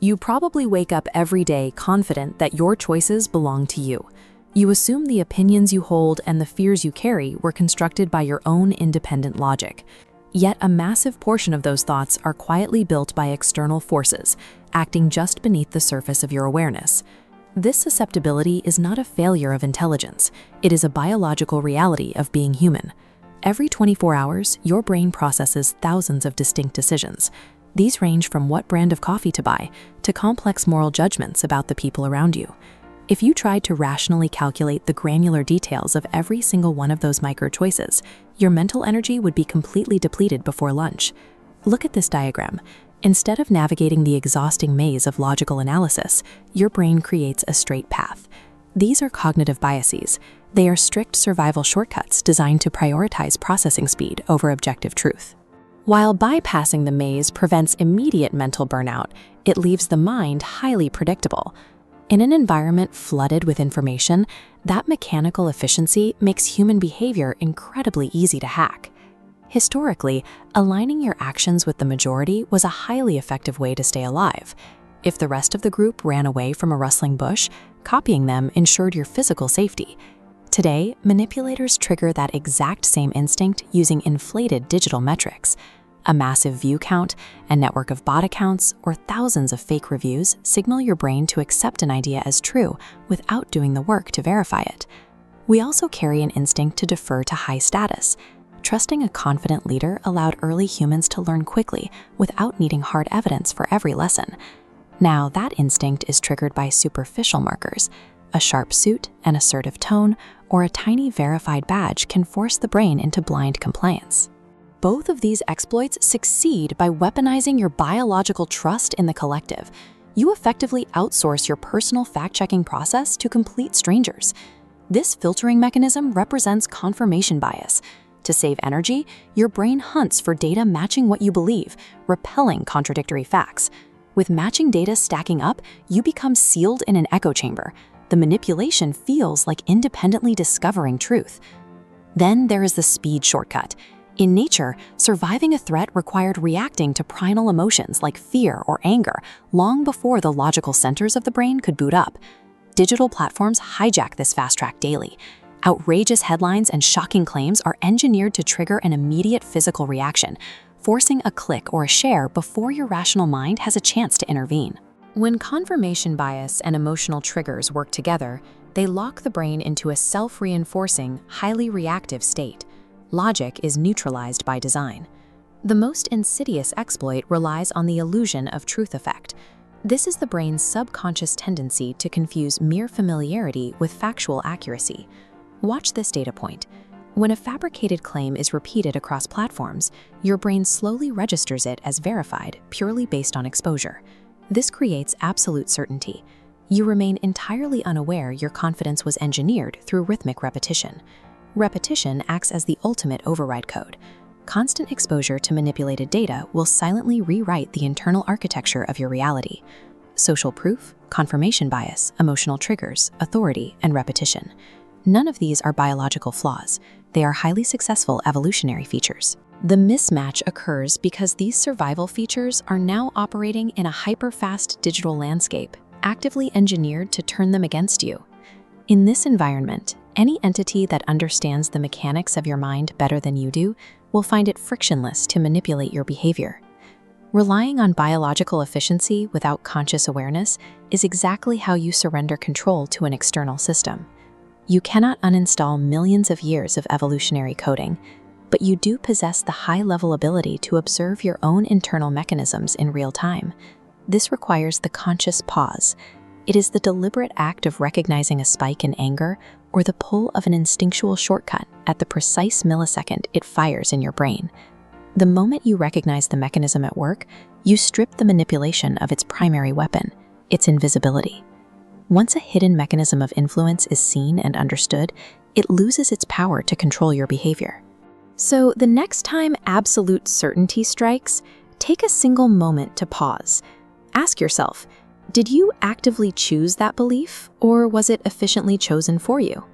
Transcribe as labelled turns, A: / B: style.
A: You probably wake up every day confident that your choices belong to you. You assume the opinions you hold and the fears you carry were constructed by your own independent logic. Yet a massive portion of those thoughts are quietly built by external forces, acting just beneath the surface of your awareness. This susceptibility is not a failure of intelligence. It is a biological reality of being human. Every 24 hours, your brain processes thousands of distinct decisions. These range from what brand of coffee to buy to complex moral judgments about the people around you. If you tried to rationally calculate the granular details of every single one of those micro-choices, your mental energy would be completely depleted before lunch. Look at this diagram. Instead of navigating the exhausting maze of logical analysis, your brain creates a straight path. These are cognitive biases. They are strict survival shortcuts designed to prioritize processing speed over objective truth. While bypassing the maze prevents immediate mental burnout, it leaves the mind highly predictable. In an environment flooded with information, that mechanical efficiency makes human behavior incredibly easy to hack. Historically, aligning your actions with the majority was a highly effective way to stay alive. If the rest of the group ran away from a rustling bush, copying them ensured your physical safety. Today, manipulators trigger that exact same instinct using inflated digital metrics. A massive view count, a network of bot accounts, or thousands of fake reviews signal your brain to accept an idea as true without doing the work to verify it. We also carry an instinct to defer to high status. Trusting a confident leader allowed early humans to learn quickly without needing hard evidence for every lesson. Now, that instinct is triggered by superficial markers. A sharp suit, an assertive tone, or a tiny verified badge can force the brain into blind compliance. Both of these exploits succeed by weaponizing your biological trust in the collective. You effectively outsource your personal fact-checking process to complete strangers. This filtering mechanism represents confirmation bias. To save energy, your brain hunts for data matching what you believe, repelling contradictory facts. With matching data stacking up, you become sealed in an echo chamber. The manipulation feels like independently discovering truth. Then there is the speed shortcut. In nature, surviving a threat required reacting to primal emotions like fear or anger long before the logical centers of the brain could boot up. Digital platforms hijack this fast track daily. Outrageous headlines and shocking claims are engineered to trigger an immediate physical reaction, forcing a click or a share before your rational mind has a chance to intervene. When confirmation bias and emotional triggers work together, they lock the brain into a self-reinforcing, highly reactive state. Logic is neutralized by design. The most insidious exploit relies on the illusion of truth effect. This is the brain's subconscious tendency to confuse mere familiarity with factual accuracy. Watch this data point. When a fabricated claim is repeated across platforms, your brain slowly registers it as verified purely based on exposure. This creates absolute certainty. You remain entirely unaware your confidence was engineered through rhythmic repetition. Repetition acts as the ultimate override code. Constant exposure to manipulated data will silently rewrite the internal architecture of your reality. Social proof, confirmation bias, emotional triggers, authority, and repetition. None of these are biological flaws. They are highly successful evolutionary features. The mismatch occurs because these survival features are now operating in a hyper-fast digital landscape, actively engineered to turn them against you. In this environment, any entity that understands the mechanics of your mind better than you do will find it frictionless to manipulate your behavior. Relying on biological efficiency without conscious awareness is exactly how you surrender control to an external system. You cannot uninstall millions of years of evolutionary coding, but you do possess the high-level ability to observe your own internal mechanisms in real time. This requires the conscious pause. It is the deliberate act of recognizing a spike in anger or the pull of an instinctual shortcut at the precise millisecond it fires in your brain. The moment you recognize the mechanism at work, you strip the manipulation of its primary weapon, its invisibility. Once a hidden mechanism of influence is seen and understood, it loses its power to control your behavior. So the next time absolute certainty strikes, take a single moment to pause. Ask yourself, did you actively choose that belief, or was it efficiently chosen for you?